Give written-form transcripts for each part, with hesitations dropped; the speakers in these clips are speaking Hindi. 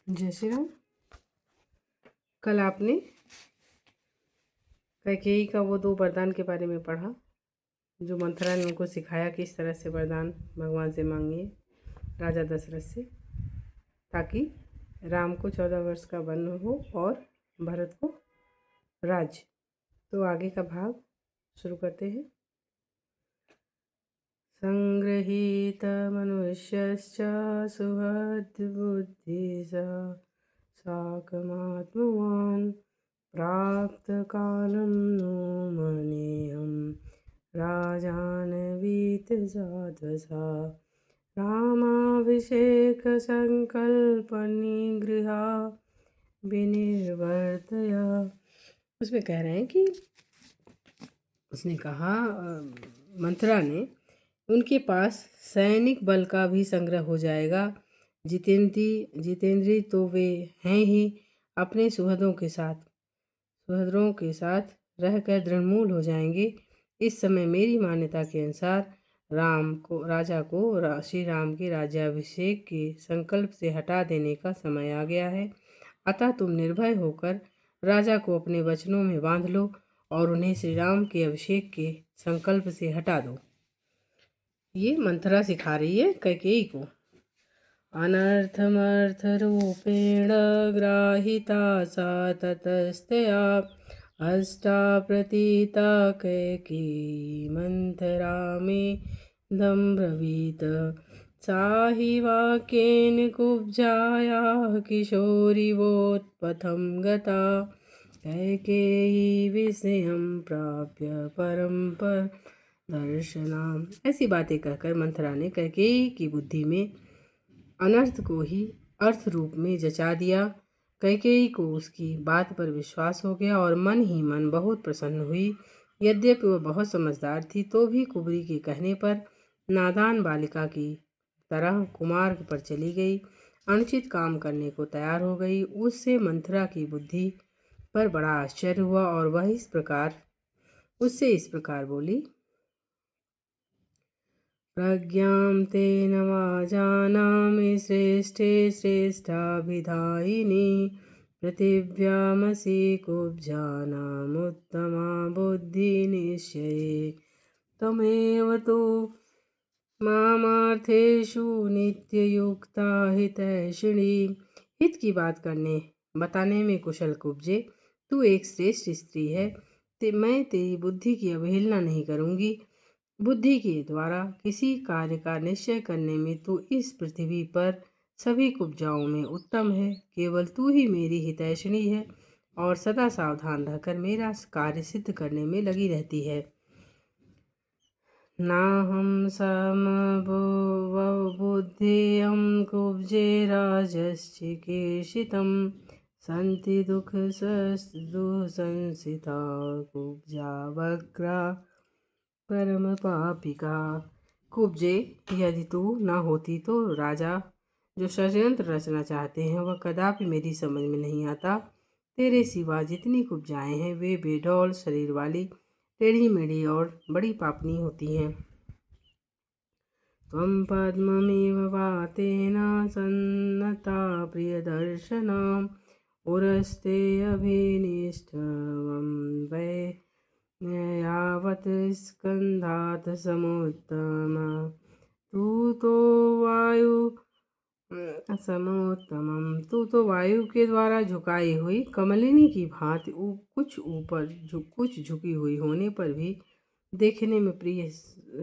जय श्री राम। कल आपने कैकेयी का वो 2 वरदान के बारे में पढ़ा जो मंथरा ने उनको सिखाया किस तरह से वरदान भगवान से मांगिए राजा दशरथ से, ताकि राम को 14 वर्ष का वन हो और भरत को राज्य। तो आगे का भाग शुरू करते हैं। संगृहीत मनुष्यश्च सुहृद्बुद्धिः साकमात्मवान् प्राप्तकालं नो मनेयं राजानवीतजाध्वसा रामाभिषेकसंकल्पनिगृहा विनिर्वर्तया। उसमें कह रहे हैं कि उसने कहा मंथरा ने उनके पास सैनिक बल का भी संग्रह हो जाएगा। जितेंद्री तो वे हैं ही, अपने सुहृदों के साथ रहकर दृढ़मूल हो जाएंगे। इस समय मेरी मान्यता के अनुसार राजा को श्री राम के राज्याभिषेक के संकल्प से हटा देने का समय आ गया है। अतः तुम निर्भय होकर राजा को अपने वचनों में बांध लो और उन्हें श्री राम के अभिषेक के संकल्प से हटा दो। ये मंथरा सिखा रही है कैकेयी को। अनर्थमर्थरूपेण ग्राहिता सा ततस्तया हष्टा प्रतीता कैकेयी मंथरा में ब्रवीत। सा हि वाक्येन कुब्जायाः किशोरीवोत्पथं गता कैकेयी विस्मयं प्राप्य परम दर्शनाम। ऐसी बातें कहकर मंथरा ने कैकेयी की बुद्धि में अनर्थ को ही अर्थ रूप में जचा दिया। कैकेयी को उसकी बात पर विश्वास हो गया और मन ही मन बहुत प्रसन्न हुई। यद्यपि वह बहुत समझदार थी तो भी कुबरी के कहने पर नादान बालिका की तरह कुमार्ग पर चली गई, अनुचित काम करने को तैयार हो गई। उससे मंथरा की बुद्धि पर बड़ा आश्चर्य हुआ और वह उससे इस प्रकार बोली। प्रज्ञां तेन वाजानामि श्रेष्ठे श्रेष्ठाभिधायिनी पृथिव्यामसि कुब्जानामुत्तमा बुद्धिनिश्चये त्वमेव तु मामार्थेषु नित्ययुक्ता हितैषिणी। हित की बात बताने में कुशल कुब्जे, तू एक श्रेष्ठ स्त्री है। मैं तेरी बुद्धि की अवहेलना नहीं करूँगी। बुद्धि के द्वारा किसी कार्य का निश्चय करने में तू इस पृथ्वी पर सभी कुब्जाओं में उत्तम है। केवल तू ही मेरी हितैषिणी है और सदा सावधान रहकर मेरा कार्य सिद्ध करने में लगी रहती है। नाहं समबुद्धियं कुब्जे राजश्चिकीर्षितं सन्ति दुःसंसिता कुब्जा वक्रा परम पापिका। कुब्जे, यदि तू न होती तो राजा जो षड्यंत्र रचना चाहते हैं वह कदापि मेरी समझ में नहीं आता। तेरे सिवा जितनी कुब्जाएं हैं वे बेडौल शरीर वाली, टेढ़ी मेढ़ी और बड़ी पापनी होती हैं। त्वं पद्ममिव वातेन सन्नता प्रियदर्शनम् उरस्ते अभिनिष्ठवं वै यावत् स्कन्धात् समुत्तम तू तो वायु के द्वारा झुकाई हुई कमलिनी की भांति कुछ झुकी हुई होने पर भी देखने में प्रिय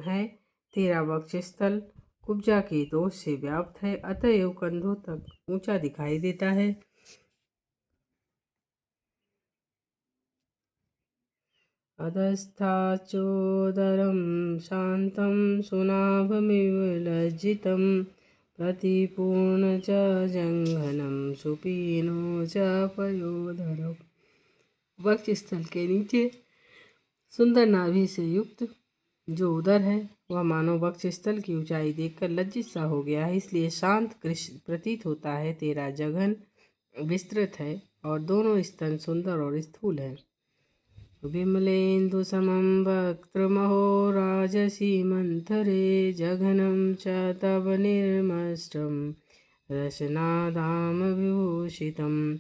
है। तेरा वक्षस्थल कुब्जा के दोष से व्याप्त है, अतएव कंधों तक ऊंचा दिखाई देता है। अधस्थाचोदरं शान्तं सुनाभमिव लज्जितं प्रतिपूर्ण च जंघनं सुपीनो च पयोधरम्। वक्षस्थल के नीचे सुंदर नाभि से युक्त जो उदर है वह मानो वक्षस्थल की ऊंचाई देखकर लज्जित सा हो गया है, इसलिए शांत प्रतीत होता है। तेरा जघन विस्तृत है और दोनों स्तन सुंदर और स्थूल है। विमलेन्दु समं वक्त्रमहो राजसी मंथरे जघनं च तव निर्मष्टं रसनादाम विभूषितम।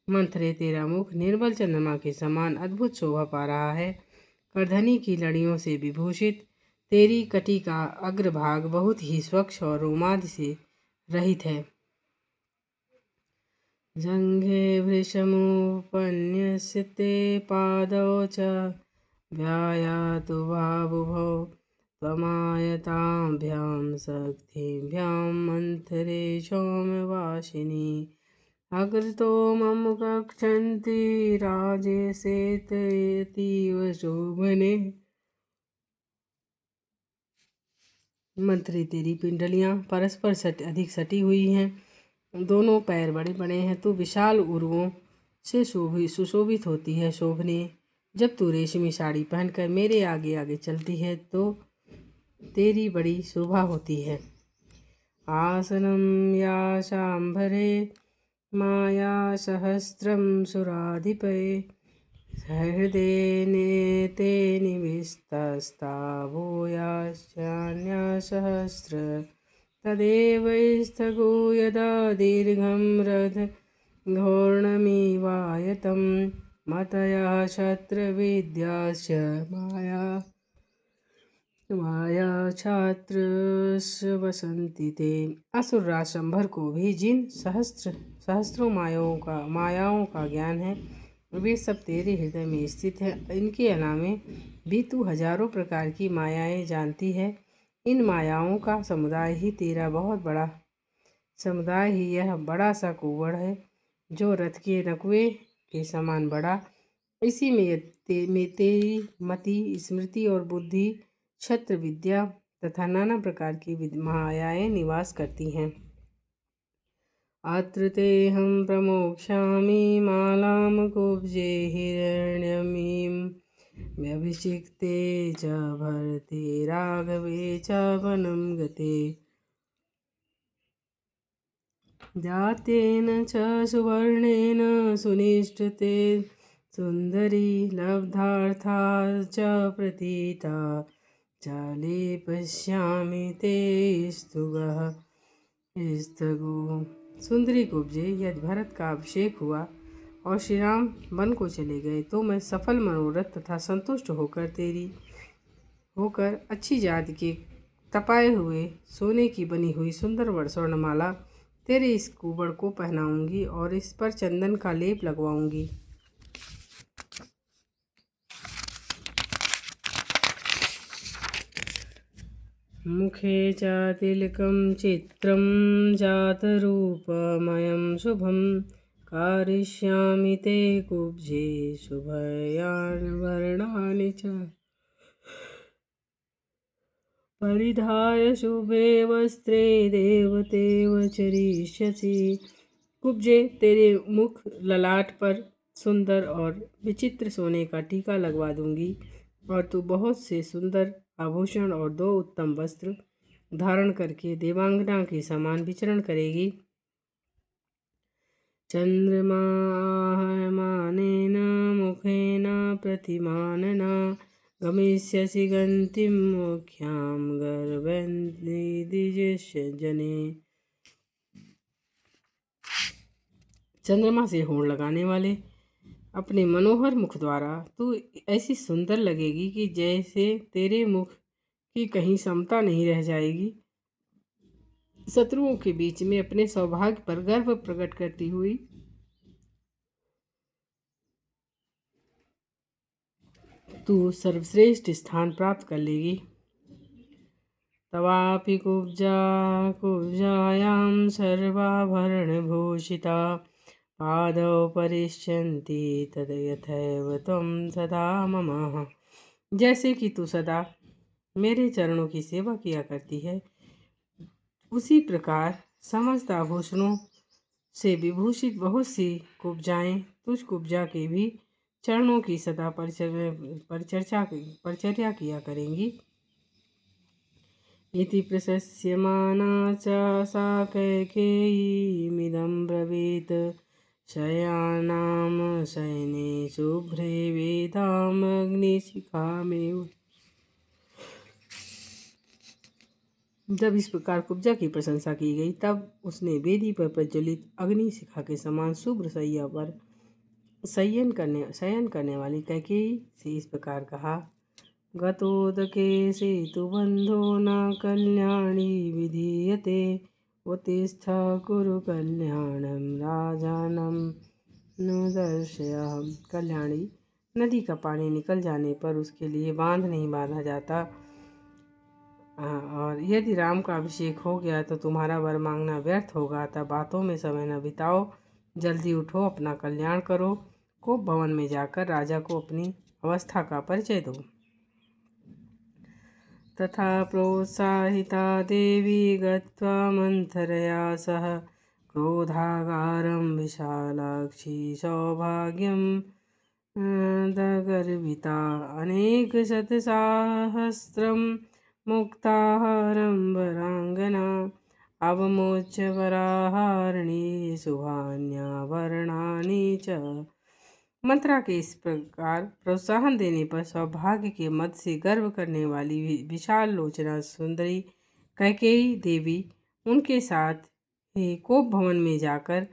मंथरे, तेरा मुख निर्मल चंद्रमा के समान अद्भुत शोभा पा रहा है, करधनी की लड़ियों से विभूषित। तेरी कटी का अग्रभाग बहुत ही स्वच्छ और रोमांच से रहित है। जंघे वृषमुपन्यस्ते पादौ च व्यायातु बाबुभौ त्वमायताभ्यां शक्तिभ्यां मंथरे सौम्यवासिनी। अग्रतो मम कक्षन्ति राजेशेततीव शोभने। मंथरे, तेरी पिंडलियां परस्पर अधिक सटी हुई हैं, दोनों पैर बड़े बड़े हैं। तू विशाल उर्वों से सुशोभित होती है शोभने। जब तू रेशमी साड़ी पहनकर मेरे आगे आगे चलती है तो तेरी बड़ी शोभा होती है। आसनं या शाम्भरे माया सहस्रम सुराधिपये हृदयेनेते निविस्तस्ता भूयाश्चान्यसहस्र। तदेव स्थगो यदा दीर्घं रथ घोर्णमिवायतं मतया शत्रविद्याश्च माया छात्रस्य वसन्ति ते। असुरराज शंभर को भी जिन सहस्रों मायाओं का ज्ञान है, वे सब तेरे हृदय में स्थित है। इनके अलावे भी तू हजारों प्रकार की मायाएं जानती है। इन मायाओं का समुदाय ही यह बड़ा सा कुवड़ है, जो रथ के नकवे के समान बड़ा। इसी में तेरी मति, स्मृति और बुद्धि, क्षत्र विद्या तथा नाना प्रकार की मायाएं निवास करती हैं। अत्र तेऽहं प्रमोक्ष्यामि मालां कुब्जे हिरण्यमीं व्यभिषिक्ते च भरते राघवे च वनं गते। जातेन च सुवर्णेन सुनिष्ठते सुन्दरी लब्धार्था च प्रतीता चाले पश्यामि ते स्थगो। सुंदरी कुब्जे, यदि भरत का अभिषेक हुआ और श्री राम वन को चले गए तो मैं सफल मनोरथ तथा संतुष्ट होकर अच्छी जाति के तपाए हुए सोने की बनी हुई सुंदर वर्णमाला तेरे इस कुबड़ को पहनाऊंगी और इस पर चंदन का लेप लगवाऊंगी। मुखे च तिलकं चित्रं जातरूपमयं शुभं कारयिष्यामि ते कुब्जे शुभयानि वर्णानि च। परिधाय शुभे वस्त्रे देवतेव चरिष्यसि। कुब्जे, तेरे मुख ललाट पर सुंदर और विचित्र सोने का टीका लगवा दूंगी और तू बहुत से सुंदर आभूषण और 2 उत्तम वस्त्र धारण करके देवांगना के समान विचरण करेगी। चंद्रमाहमानेन मुखेन प्रतिमानना गमिष्यसि गंतिं मुख्यां गर्भनिदिजस्य जने। चंद्रमा से होड़ लगाने वाले अपने मनोहर मुख द्वारा तू ऐसी सुंदर लगेगी कि जैसे तेरे मुख की कहीं समता नहीं रह जाएगी। शत्रुओं के बीच में अपने सौभाग्य पर गर्व प्रकट करती हुई तू सर्वश्रेष्ठ स्थान प्राप्त कर लेगी। तवापि कुब्जायां सर्वाभरणभूषिता पादौ परिष्यन्ति तद यथैव त्वं सदा मम। जैसे कि तू सदा मेरे चरणों की सेवा किया करती है, उसी प्रकार समस्त आभूषणों से विभूषित बहुत सी कुब्जाएं तुझ कुब्जा के भी चरणों की सदा परिचर्या किया करेंगी। इति प्रशस्यमाना च सा कैकेयीमिदं ब्रवीत शयानां शयने शुभ्रे वेदामग्निशिखामेव। जब इस प्रकार कुब्जा की प्रशंसा की गई तब उसने वेदी पर प्रज्वलित अग्नि शिखा के समान शुभ्र शैया पर शयन करने वाली कैकेयी से इस प्रकार कहा। गतोदके सेतुबन्धो न कल्याणी विधीयते उत्तिष्ठ कुरु कल्याणं राजानं नुदर्शय। कल्याणी, नदी का पानी निकल जाने पर उसके लिए बांध नहीं बांधा जाता, और यदि राम का अभिषेक हो गया तो तुम्हारा वर मांगना व्यर्थ होगा। तब बातों में समय न बिताओ, जल्दी उठो, अपना कल्याण करो। कोप भवन में जाकर राजा को अपनी अवस्था का परिचय दो। तथा प्रोत्साहिता देवी गत्वा मंथरया सह क्रोधागारं विशालाक्षी सौभाग्यं दगर्विता अनेकशतसाहस्रं मुक्ताहारंबरांगना अवमोच्य वराहारिणी शुभान्याभरणानि च। मंत्रा के इस प्रकार प्रोत्साहन देने पर सौभाग्य के मद से गर्व करने वाली विशाल लोचना सुंदरी कैकेयी देवी उनके साथ ही कोप भवन में जाकर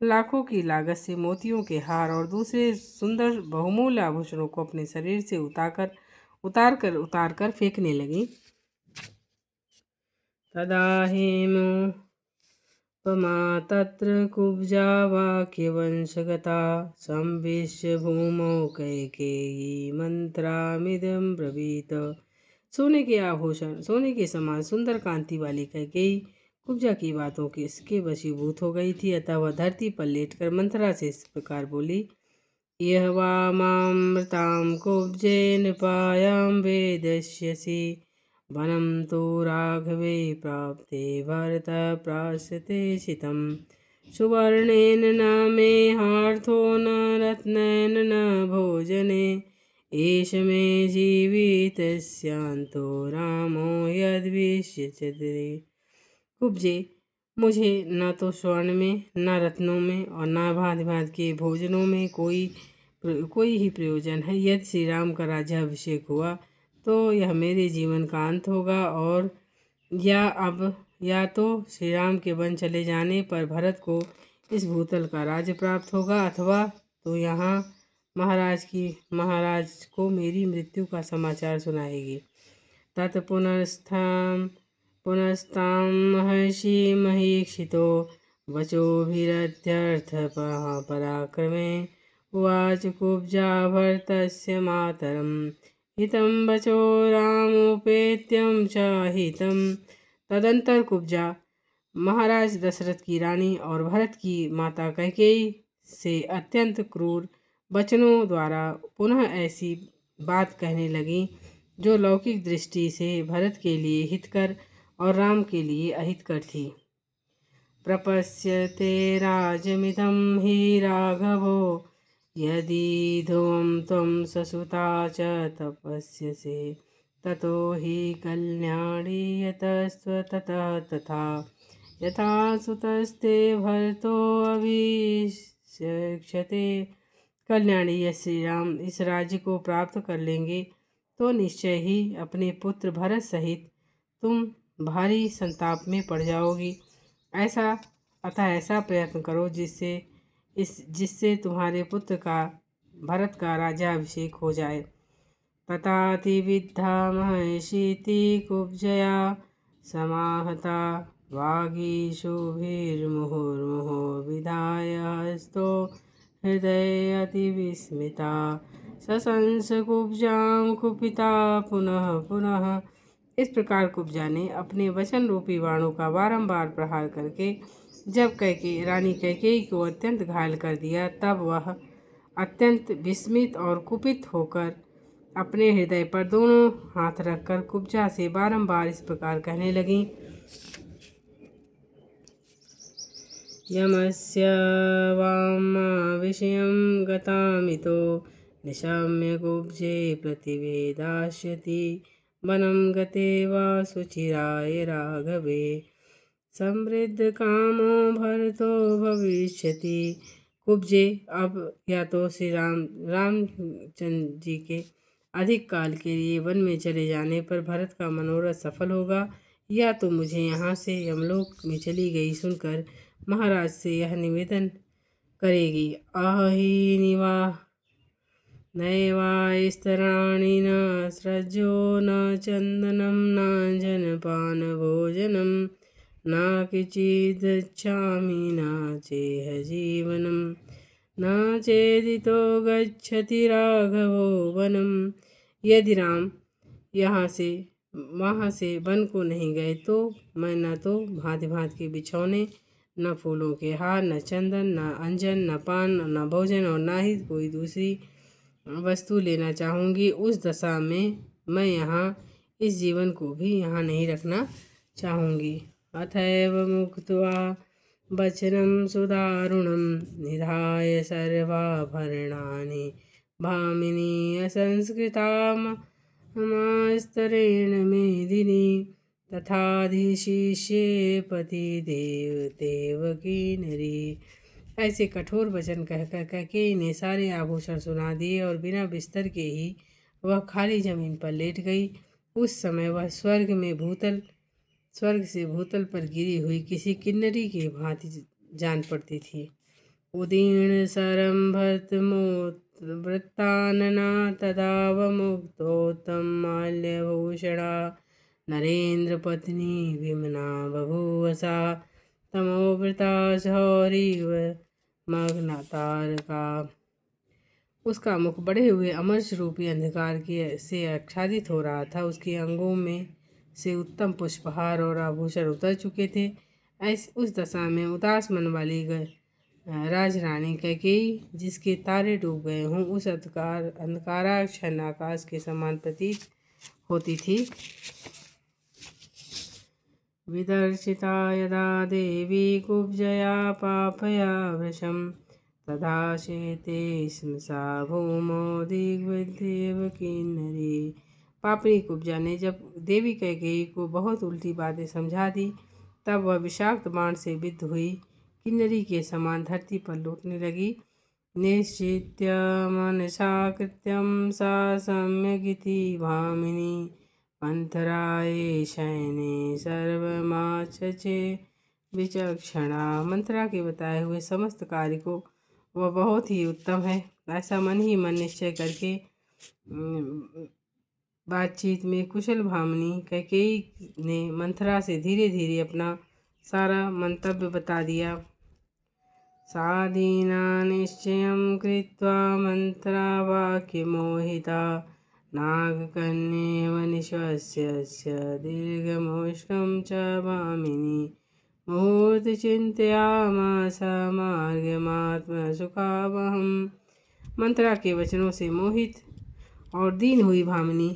लाखों की लागत से मोतियों के हार और दूसरे सुंदर बहुमूल्य आभूषणों को अपने शरीर से उतार कर फेंकने लगी। तदा हेमोपमा तत्र कुब्जा वाक्यवंशगता संवेश्य भूमौ कैकेयी मंत्रामिदं ब्रवीत। सोने के समान सुंदर कांति वाली कैकेयी कुब्जा की बातों के इसके वशीभूत हो गई थी। अतः वह धरती पर लेटकर मंथरा से इस प्रकार बोली। यह वामामृतां कुब्जे नृपायां वेदस्यसि वनं तो राघवे प्राप्ते भरत प्राश्यते शितं। सुवर्णेन न मे हार्थो न रत्नेन न भोजने एष मे जीवितस्यान्तो रामो यद्विष्यते। कुब्जे, मुझे न तो स्वर्ण में, न रत्नों में और न भांति भांति के भोजनों में कोई ही प्रयोजन है। यदि श्री राम का राज्याभिषेक हुआ तो यह मेरे जीवन का अंत होगा, और या तो श्री राम के वन चले जाने पर भरत को इस भूतल का राज्य प्राप्त होगा, अथवा तो यहाँ महाराज को मेरी मृत्यु का समाचार सुनाएगी। तत् पुनस्तां महर्षि महीक्षितो वचोभिरत्यर्थ पराक्रमे उवाच कुब्जा भरतस्य मातरं हितं वचो रामोपेत्यं च हितं। तदंतर कुब्जा महाराज दशरथ की रानी और भरत की माता कैकेयी से अत्यंत क्रूर वचनों द्वारा पुनः ऐसी बात कहने लगी जो लौकिक दृष्टि से भरत के लिए हितकर और राम के लिए अहितकर थी। प्रपश्यते राजमिदं हि राघवो यदि ध्रुवं त्वं ससुता च तपस्यसे ततो हि कल्याणी यतस्त्वतः तथा यथा सुतस्ते भरतो अभिषिच्यते। कल्याणी, यह श्री राम इस राज्य को प्राप्त कर लेंगे तो निश्चय ही अपने पुत्र भरत सहित तुम भारी संताप में पड़ जाओगी। अतः ऐसा प्रयत्न करो जिससे तुम्हारे पुत्र का भरत का राज्याभिषेक हो जाए। तथातिविद्धा महर्षीति कुब्जया समाहता वागीशुभिर्मुहुर्मुहुः विधाय हस्तो हृदये अतिविस्मिता सशंस कुब्जां कुपिता पुनः पुनः। इस प्रकार कुब्जा ने अपने वचन रूपी बाणों का बारंबार प्रहार करके जब रानी कैकेयी को अत्यंत घायल कर दिया, तब वह अत्यंत विस्मित और कुपित होकर अपने हृदय पर दोनों हाथ रखकर कुब्जा से बारंबार इस प्रकार कहने लगी। यमस्य वामाविषयं गतामितो निशम्य कुब्जे प्रतिवेदास्यति वनं गते वा सुचिराय राघवे समृद्ध कामो भरतो भविष्यति। कुब्जे, अब या तो श्री रामचंद्र जी के अधिक काल के लिए वन में चले जाने पर भरत का मनोरथ सफल होगा, या तो मुझे यहाँ से यमलोक में चली गई सुनकर महाराज से यह निवेदन करेगी, आहि निवा नैवास्तराणि न स्रजो न चंदनम न जनपान भोजनम न किचिदच्छामि न चेह जीवनम न चेदितो गच्छति राघवो वनम। यदि राम वहाँ से वन को नहीं गए तो मैं न तो भांति भांति के बिछौने, न फूलों के हार, न चंदन, न अंजन, न पान, न भोजन और न ही कोई दूसरी वस्तु लेना चाहूँगी। उस दशा में मैं यहाँ इस जीवन को भी यहाँ नहीं रखना चाहूँगी। अथैव मुक्त्वा वचनं सुदारुणं निधाय सर्वाभरणानि भामिनी असंस्कृता मस्तरेण मेदिनी तथाधिशिष्ये पति देवकी नरी। ऐसे कठोर वचन कहकर कैकेयी ने सारे आभूषण सुना दिए और बिना बिस्तर के ही वह खाली जमीन पर लेट गई। उस समय वह स्वर्ग से भूतल पर गिरी हुई किसी किन्नरी के भांति जान पड़ती थी। उदीर्ण सरम्भतमोत्वृत्तानना तदावमुक्तोत्तम माल्यभूषणा नरेन्द्र पत्नी विमना बभूव सा तमोवृता शौरीव मग्न तारका। उसका मुख बढ़े हुए अमरश रूपी अंधकार से आच्छादित हो रहा था। उसके अंगों में से उत्तम पुष्पहार और आभूषण उतर चुके थे। उस दशा में उदास मन वाली राजरानी कैकेयी, जिसके तारे डूब गए हों, उस अंधकाराच्छन्न आकाश के समान प्रतीत होती थी। विदर्शिता यदा देवी कुब्जया पापया वृषं तदा शेते स्म सा भूमो दिग्विदेव किन्नरी। पापनी कुब्जा ने जब देवी कैकेयी को बहुत उल्टी बातें समझा दी, तब वह विषाक्त बाण से विद्ध हुई किन्नरी के समान धरती पर लौटने लगी। निश्चित्य मनसा कृत्यं सा सम्यगिति भामिनी मंथराये शयने सर्वमाचचे विचक्षणा। मंथरा के बताए हुए समस्त कार्य को वह बहुत ही उत्तम है, ऐसा मन ही मन निश्चय करके बातचीत में कुशल भामिनी कैकेयी ने मंथरा से धीरे धीरे अपना सारा मंतव्य बता दिया। सा दीना निश्चयं कृत्वा मंथरा वाक्यमोहिता नागकन्येव निश्वस्य दीर्घमुष्णं च भामिनी मुहूर्तचिन्तयामास मार्गमात्मसुखावहम्। मंथरा के वचनों से मोहित और दीन हुई भामिनी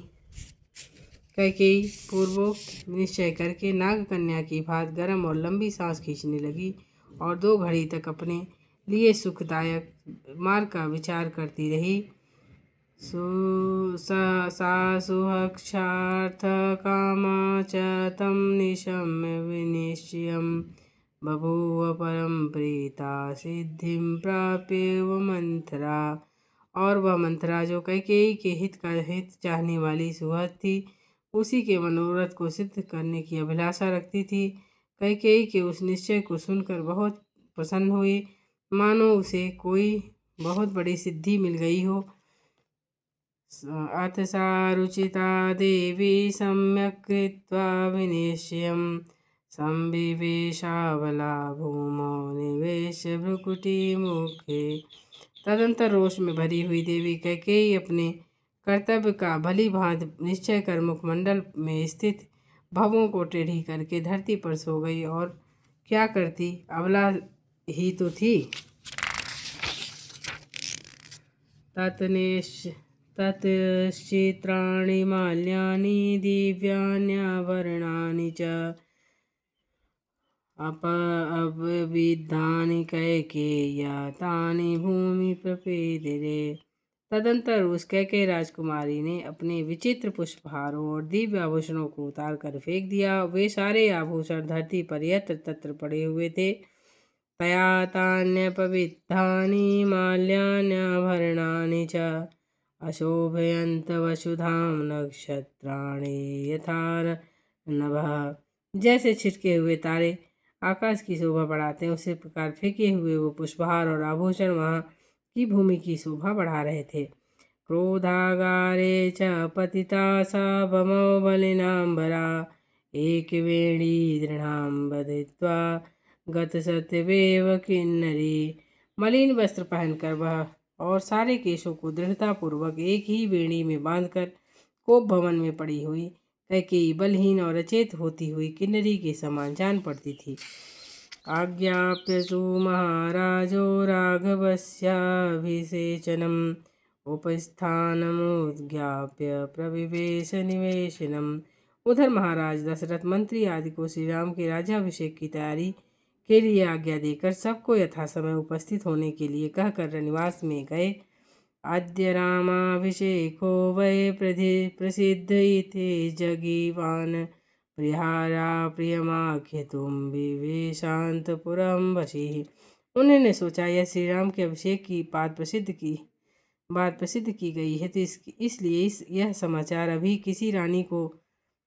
कैकेयी पूर्वोक्त निश्चय करके नागकन्या की भांति गर्म और लंबी सांस खींचने लगी और 2 घड़ी तक अपने लिए सुखदायक मार्ग का विचार करती रही। सा सुहक्षार्थ कामा च तं निशम्य विनिश्चयं बभूव परम प्रीता सिद्धिं प्राप्य मंथरा। और वह मंथरा जो कैकेयी के हित चाहने वाली सुहृद थी, उसी के मनोरथ को सिद्ध करने की अभिलाषा रखती थी। कैकेयी के उस निश्चय को सुनकर बहुत प्रसन्न हुई, मानो उसे कोई बहुत बड़ी सिद्धि मिल गई हो। अथ सा रुचिता देवी सम्यक् कृत्वा विनिश्चयं संविवेशावला भूमौ निवेश्य भ्रुकुटिमुखे। तदंतर रोष में भरी हुई देवी कैकेयी अपने कर्तव्य का भली भांति निश्चय कर मुखमंडल में स्थित भवों को टेढ़ी करके धरती पर सो गई। और क्या करती, अबला ही तो थी। ततश्चित्राणि माल्यानि दिव्यान्याभरणानि च अपविद्धानि कैकेय्या तानि भूमि प्रपेदिरे। तदंतर उस कैकेयी राजकुमारी ने अपने विचित्र पुष्पहारों और दिव्य आभूषणों को उतार कर फेंक दिया। वे सारे आभूषण धरती पर यत्र तत्र पड़े हुए थे। तया तान्यपविद्धानि माल्यान्याभरणानि च अशोभयन्त वसुधां नक्षत्राणि यथा नभः। जैसे छिटके हुए तारे आकाश की शोभा बढ़ाते हैं, उसी प्रकार फेंके हुए वो पुष्पहार और आभूषण वहाँ की भूमि की शोभा बढ़ा रहे थे। क्रोधागारे च पतिता सा भमो बलिनाम्बरा एक वेणी दृढ़ां बधित्वा गत सत्यवेव किन्नरी। मलिन वस्त्र पहनकर वह और सारे केशों को दृढ़तापूर्वक एक ही वेणी में बांधकर कोप भवन में पड़ी हुई कैकेयी बलहीन और अचेत होती हुई किन्नरी के समान जान पड़ती थी। आज्ञाप्य तु महाराजो राघवस्याभिषेचनम् उपस्थानमुद्ज्ञाप्य प्रविवेश निवेशनम्। उधर महाराज दशरथ मंत्री आदि को श्री राम के राज्याभिषेक की तैयारी के लिए आज्ञा देकर सबको यथासमय उपस्थित होने के लिए कहकर निवास में गए। अद्य रामाभिषेको वै प्रसिद्ध इति जगीवान् प्रिहारा प्रियमाख्यतुं विवेशांतपुरं वशीः। उन्होंने सोचा यह श्री राम के अभिषेक की बात प्रसिद्ध की गई है, तो इसलिए यह समाचार अभी किसी रानी को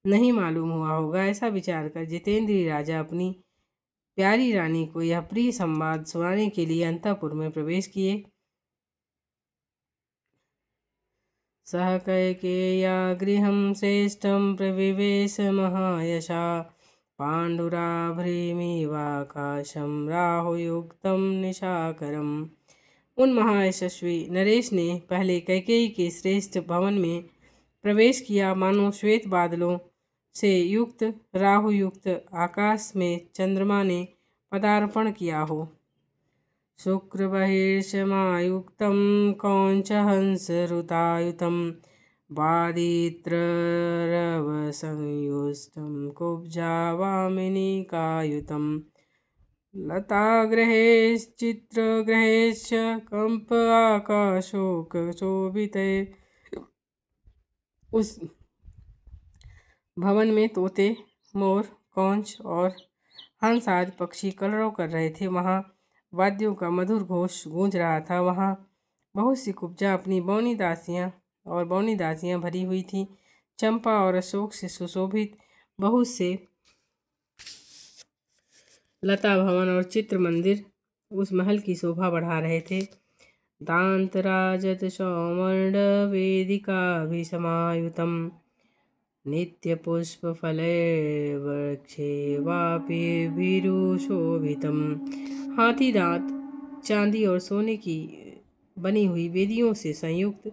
नहीं मालूम हुआ होगा। ऐसा विचार कर जितेंद्रीय राजा अपनी प्यारी रानी को यह प्रिय संवाद सुनाने के लिए अंतःपुर में प्रवेश किए। सह कैकेय्या गृहं श्रेष्ठं प्रविवेश महायशा पाण्डुराभ्रीमिवाकाशं राहुयुक्तं निशाकरम्। उन महायशस्वी नरेश ने पहले कैकेयी के श्रेष्ठ भवन में प्रवेश किया, मानो श्वेत बादलों से युक्त राहुयुक्त आकाश में चंद्रमा ने पदार्पण किया हो। शुक्रबहिर्षमायुक्तं कौञ्चहंसरुतायुतं वादित्ररवसंयुष्टं कुब्जावामिनीकायुतं लताग्रहैश्चित्रग्रहैश्च कंप आकाशोकशोभिते। उस भवन में तोते, मोर, कौंच और हंस आदि पक्षी कलरव कर रहे थे। वहाँ वाद्यों का मधुर घोष गूंज रहा था। वहाँ बहुत सी कुब्जा अपनी बौनी दासियां भरी हुई थीं। चंपा और अशोक से सुशोभित बहुत से लता भवन और चित्र मंदिर उस महल की शोभा बढ़ा रहे थे। दांतराजत सौवर्ण वेदिकाभिसमायुतं नित्यपुष्पफलैर्वृक्षे वापिभिरुशोभितं। हाथी दांत, चांदी और सोने की बनी हुई वेदियों से संयुक्त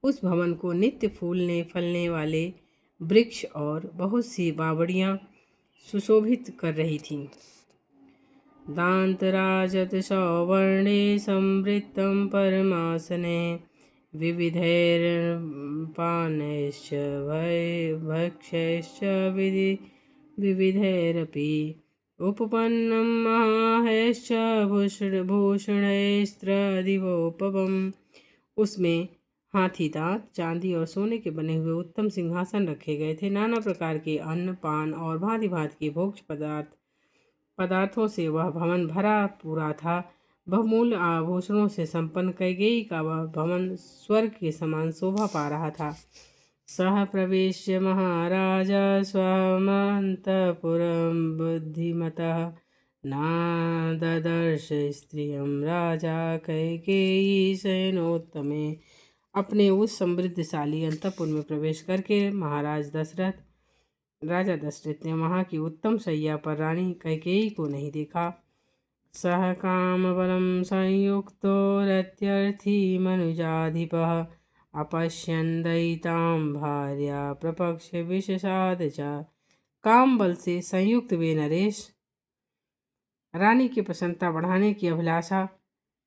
उस भवन को नित्य फूलने फलने वाले वृक्ष और बहुत सी बावड़ियां सुशोभित कर रही थीं। दांतराजत सौवर्णे संवृत्तं परमासने विविधैर्पानैश्च भक्ष्यैश्च विविधैरपि उपपन्नं महायश्च भूषणैस्त्रदिवोपमम्। उसमें हाथी दांत, चांदी और सोने के बने हुए उत्तम सिंहासन रखे गए थे। नाना प्रकार के अन्न, पान और भांति भांति के भोज्य पदार्थों से वह भवन भरा पूरा था। बहुमूल्य आभूषणों से संपन्न कैकेयी का वह भवन स्वर्ग के समान शोभा पा रहा था। सह प्रवेश्य महाराजा स्वमन्तपुरं बुद्धिमतः न ददर्श स्त्रियं राजा कैकेयी शयनोत्तमे। अपने उस समृद्धशाली अंतःपुर में प्रवेश करके राजा दशरथ ने वहाँ की उत्तम शैया पर रानी कैकेयी को नहीं देखा। सह कामबलं संयुक्तो रत्यर्थी मनुजाधिपः अपश्यन् दयितां भार्या प्रपक्ष विषसाद च। काम बल से संयुक्त वे नरेश रानी की प्रसन्नता बढ़ाने की अभिलाषा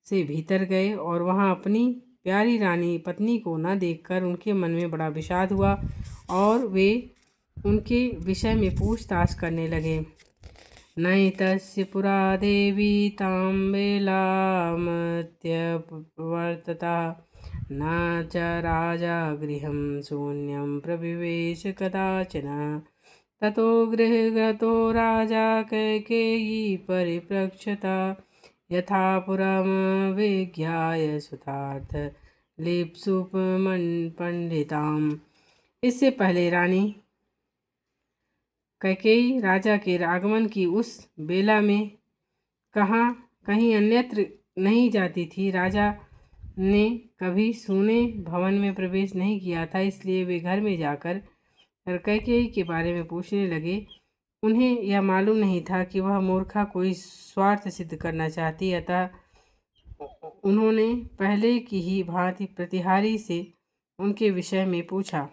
से भीतर गए और वहां अपनी प्यारी रानी पत्नी को न देखकर उनके मन में बड़ा विषाद हुआ और वे उनके विषय में पूछताछ करने लगे। नैतस्य पुरा देवी तां वेलामत्यवर्तता न च राजा गृहं शून्यं प्रविवेश कदाचन। ततो गृहगतो राजा कैकेयी परिप्रक्षता यथा पुरमविज्ञाय सुतार्थ लिप्सुपमण्डिताम्। इससे पहले रानी कैकेयी राजा के आगमन की उस बेला में कहीं अन्यत्र नहीं जाती थी। राजा ने कभी सूने भवन में प्रवेश नहीं किया था, इसलिए वे घर में जाकर कैकेयी के बारे में पूछने लगे। उन्हें यह मालूम नहीं था कि वह मूर्खा कोई स्वार्थ सिद्ध करना चाहती, अतः उन्होंने पहले की ही भांति प्रतिहारी से उनके विषय में पूछा।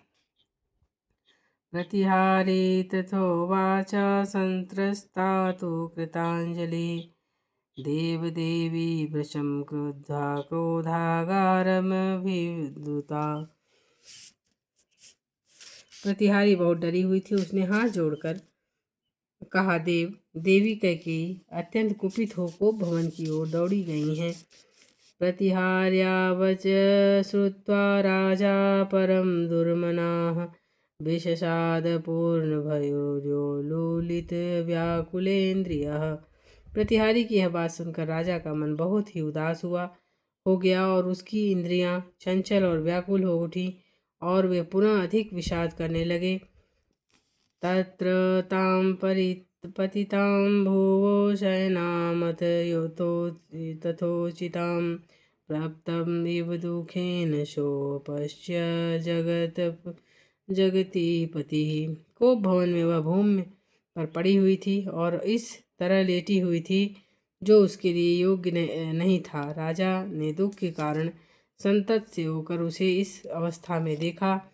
प्रतिहारी तथोवाच संत्रस्ता तो कृतांजलि देवदेवी वृषं क्रुद्धा क्रोधागारमभिद्रुता। प्रतिहारी बहुत डरी हुई थी। उसने हाथ जोड़कर कहा, देवी कैकेयी अत्यंत कुपित हो कोप भवन की ओर दौड़ी गई हैं। प्रतिहार्या वच श्रुत्वा राजा परम दुर्मनाः विषसाद पूर्ण भयोर्योलुलित व्याकुलेन्द्रियः। प्रतिहारी की यह बात सुनकर राजा का मन बहुत ही उदास हो गया और उसकी इंद्रियां चंचल और व्याकुल हो उठी और वे पुनः अधिक विषाद करने लगे। तत्र तां पतितां भुवो शयनामथ तथोचितां प्राप्तम् इव दुःखेन शोपश्य जगतीपतिः। कोप भवन में वह भूमि पर पड़ी हुई थी और इस तरह लेटी हुई थी जो उसके लिए योग्य नहीं था। राजा ने दुख के कारण संतप्त से होकर उसे इस अवस्था में देखा।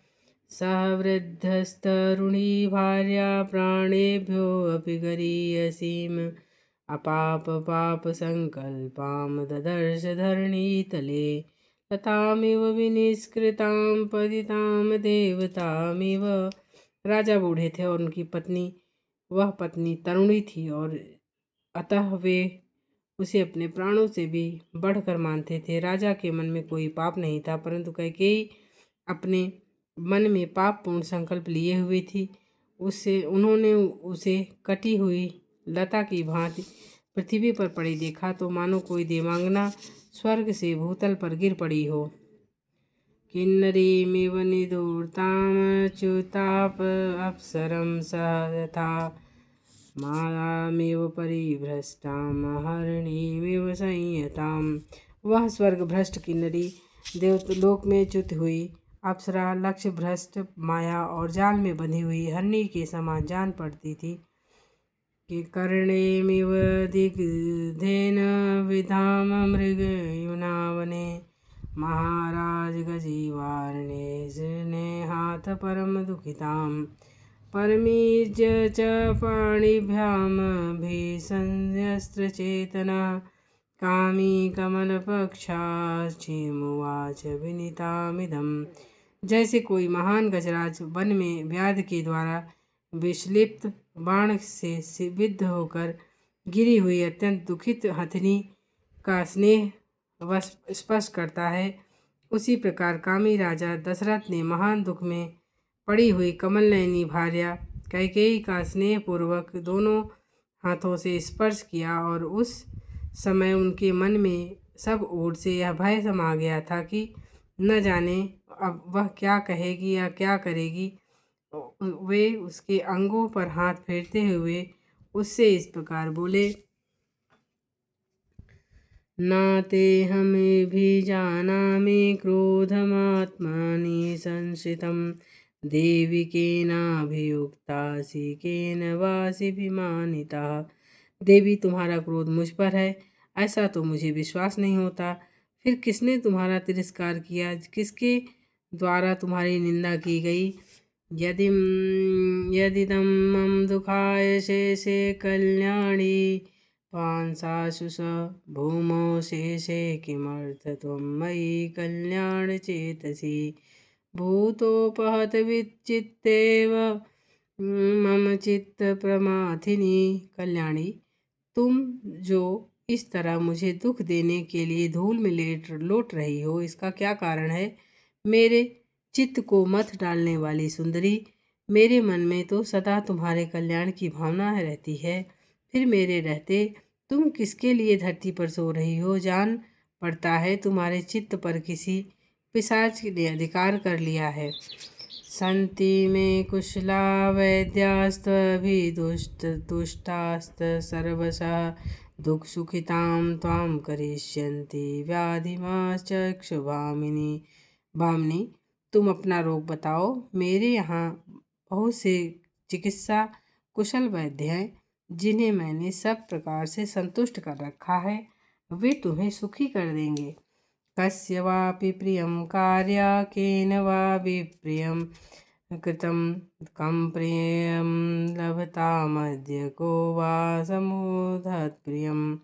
सह वृद्धस्तरुणी भार्या प्राणेभ्यो अपि गरीयसीम अपाप पाप संकल्पां ददर्श धरणीतले लतामिव विनिष्कृतां पतितां देवतामिव। राजा बूढ़े थे और उनकी वह पत्नी तरुणी थी और अतः वे उसे अपने प्राणों से भी बढ़कर मानते थे। राजा के मन में कोई पाप नहीं था, परंतु कैकेयी अपने मन में पापपूर्ण संकल्प लिए हुई थी। उन्होंने उसे कटी हुई लता की भांति पृथ्वी पर पड़ी देखा तो मानो कोई देवांगना स्वर्ग से भूतल पर गिर पड़ी हो। किन्नरीमिव निदूर्तां च्युताप अप्सरं सह यथा मायामिव परिभ्रष्टां हरिणीमिव संयतां। वह स्वर्ग भ्रष्ट किन्नरी देवलोक में च्युत हुई अप्सरा लक्ष्य भ्रष्ट माया और जाल में बंधी हुई हरिणी के समान जान पड़ती थी। कि कर्णेमिव दिग्धेन विधाम मृग युनावने महाराज गजीवारणे स्नेहाथ परम दुखिताम परमीज च पाणिभ्याम भीषण्यस्त्र चेतना कामी कमलपक्षाक्षेमुवाच विनीतामिदम्। जैसे कोई महान गजराज वन में व्याध के द्वारा विषलिप्त बाण से विद्ध होकर गिरी हुई अत्यंत दुखित हथिनी का स्नेह स्पर्श करता है, उसी प्रकार कामी राजा दशरथ ने महान दुख में पड़ी हुई कमल नयनी भार्या कैकेयी का स्नेह पूर्वक दोनों हाथों से स्पर्श किया और उस समय उनके मन में सब ओर से यह भय समा गया था कि न जाने अब वह क्या कहेगी या क्या करेगी। वे उसके अंगों पर हाथ फेरते हुए उससे इस प्रकार बोले। नाते हमें भी जानामि क्रोधमात्मनि संश्रितं देवी केनाभियुक्तासि केन वासिभिमानिता। देवी तुम्हारा क्रोध मुझ पर है ऐसा तो मुझे विश्वास नहीं होता। फिर किसने तुम्हारा तिरस्कार किया, किसके द्वारा तुम्हारी निंदा की गई। यदिदं मम दुःखाय शेषे कल्याणी पांसाशु स भूमौ शेषे किमर्थ त्वं मयि कल्याण चेतसि भूतोपहत विचित्तेव मम चित्त प्रमाथिनी। कल्याणी, तुम जो इस तरह मुझे दुख देने के लिए धूल में लौट रही हो, इसका क्या कारण है। मेरे चित्त को मथ डालने वाली सुंदरी, मेरे मन में तो सदा तुम्हारे कल्याण की भावना रहती है, फिर मेरे रहते तुम किसके लिए धरती पर सो रही हो। जान पड़ता है तुम्हारे चित्त पर किसी पिशाच ने अधिकार कर लिया है। सन्ति मे कुशला वैद्यास्त्वभिदुष्टास्त सर्वशः दुःखसुखितां त्वां करिष्यन्ति व्याधिमाश्चक्षुभामिनी। भामिनी, तुम अपना रोग बताओ। मेरे यहाँ बहुत से चिकित्सा कुशल वैद्य हैं जिन्हें मैंने सब प्रकार से संतुष्ट कर रखा है। वे तुम्हें सुखी कर देंगे। कस्य वापि प्रियं कार्य केन वा विप्रियं कृतं कं प्रियं लभतामद्य को वा समुदत्प्रियम्।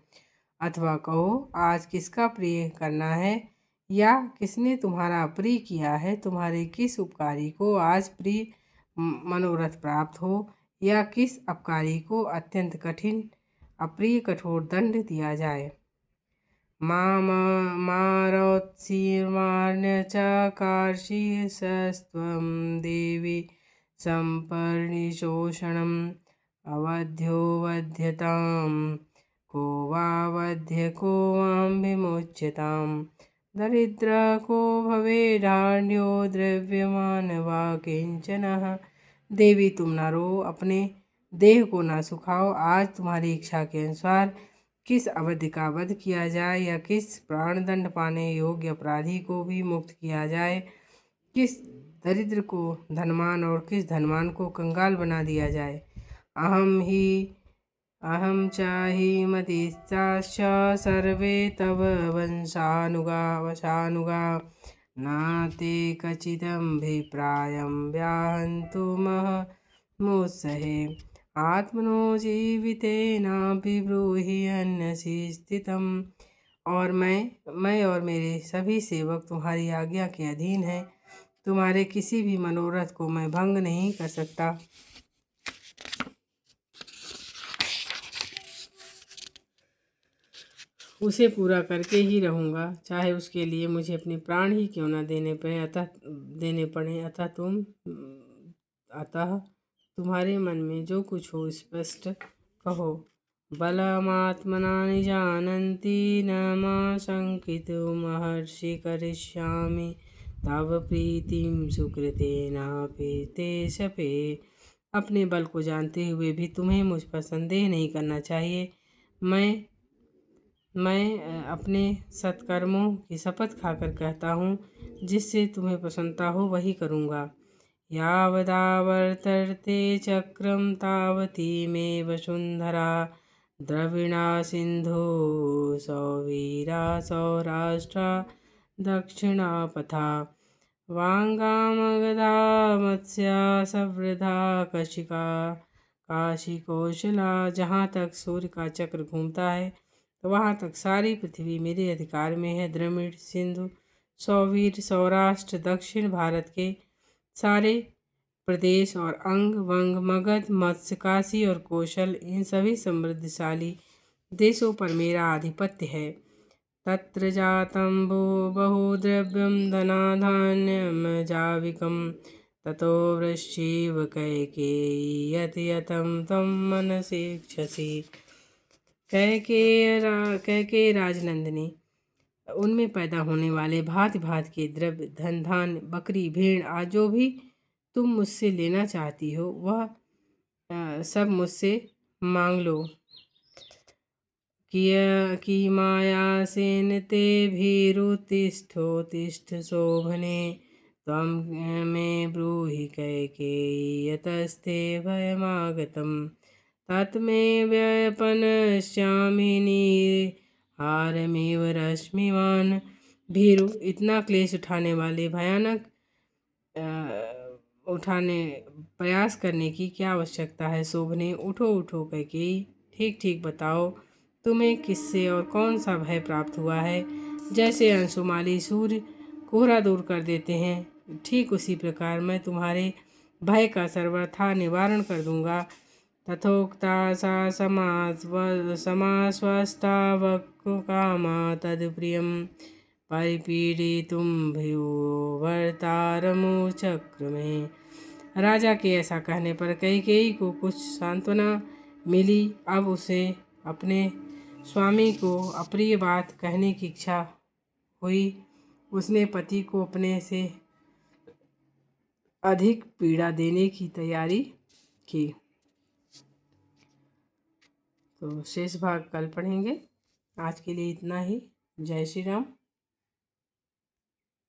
अथवा कहो, आज किसका प्रिय करना है या किसने तुम्हारा प्रिय किया है। तुम्हारे किस उपकारी को आज प्रिय मनोरथ प्राप्त हो या किस अपकारी को अत्यंत कठिन अप्रिय कठोर दंड दिया जाए। मारोत्सीर्माण्य च कार्षीसस्त्वं देवी सम्पर्णिशोषणम् अवध्यो वध्यतां को वा वध्य को वां विमुच्यताम्। दरिद्र को भवेदाढ्यो द्रव्यवान वा किंचनः। देवी, तुम न रो, अपने देह को न सुखाओ। आज तुम्हारी इच्छा के अनुसार किस अवधि का वध किया जाए या किस प्राणदंड पाने योग्य अपराधी को भी मुक्त किया जाए, किस दरिद्र को धनवान और किस धनवान को कंगाल बना दिया जाए। अहम चाहि मतिश्चाश्च सर्वे तव वंशानुगा वशानुगा न ते कचिदभिप्रायं व्याहन्तुमहमुत्सहे। आत्मनो जीवितेनापि ब्रूहि अन्यसि स्थितम्। और मैं और मेरे सभी सेवक तुम्हारी आज्ञा के अधीन हैं। तुम्हारे किसी भी मनोरथ को मैं भंग नहीं कर सकता। उसे पूरा करके ही रहूँगा, चाहे उसके लिए मुझे अपने प्राण ही क्यों न देने पड़े। अतः तुम्हारे मन में जो कुछ हो स्पष्ट कहो। बलमात्मना निजानन्ति न मा शङ्कितुमहर्षि करिष्यामि तव प्रीतिं सुकृतेनापि ते शपे। अपने बल को जानते हुए भी तुम्हें मुझ पर संदेह नहीं करना चाहिए। मैं अपने सत्कर्मों की शपथ खाकर कहता हूँ, जिससे तुम्हें प्रसन्नता हो वही करूँगा। यावदावर्तते चक्रम तावती मे वसुंधरा द्रविणा सिंधु सौवीरा सौराष्ट्रा दक्षिणा पथा वांगा मगधा मत्स्या सवृद्धा कशिका काशी कौशला। जहाँ तक सूर्य का चक्र घूमता है तो वहाँ तक सारी पृथ्वी मेरे अधिकार में है। द्रविड़, सिंधु, सौवीर, सौराष्ट्र, दक्षिण भारत के सारे प्रदेश और अंग वंग, मगध, मत्स्य, काशी और कौशल, इन सभी समृद्धशाली देशों पर मेरा आधिपत्य है। तत्र जातं बहुद्रव्यं धनाधान्यं जाविकं ततो वृश्चिव कैकेयी यत् यतं त्वं मनसेक्षसि। कैकेयी राजनंदिनी, उनमें पैदा होने वाले भांति भांति के द्रव्य, धन धान्य, बकरी, भेड़ आज जो भी तुम मुझसे लेना चाहती हो वह सब मुझसे मांग लो। कि मायासेन ते भीरुतिष्ठोतिष्ठ शोभने त्वं मे ब्रूहि कैकेयी यतस्ते भयमागतम् तत्मे व्यपनश्यामि निहारमेव रश्मिवान्। भीरु, इतना क्लेश उठाने प्रयास करने की क्या आवश्यकता है। शोभने, उठो उठो कैकेयी, ठीक ठीक बताओ तुम्हें किससे और कौन सा भय प्राप्त हुआ है। जैसे अंशुमाली सूर्य कोहरा दूर कर देते हैं, ठीक उसी प्रकार मैं तुम्हारे भय का सर्वथा निवारण कर दूंगा। तथोक्ता सा समाश्वस्ता वक्कामा तत्प्रियं परिपीडितुं भर्तारमुचक्रमे। राजा के ऐसा कहने पर कैकेयी को कुछ सांत्वना मिली। अब उसे अपने स्वामी को अप्रिय बात कहने की इच्छा हुई। उसने पति को अपने से अधिक पीड़ा देने की तैयारी की। तो शेष भाग कल पढ़ेंगे। आज के लिए इतना ही। जय श्री राम।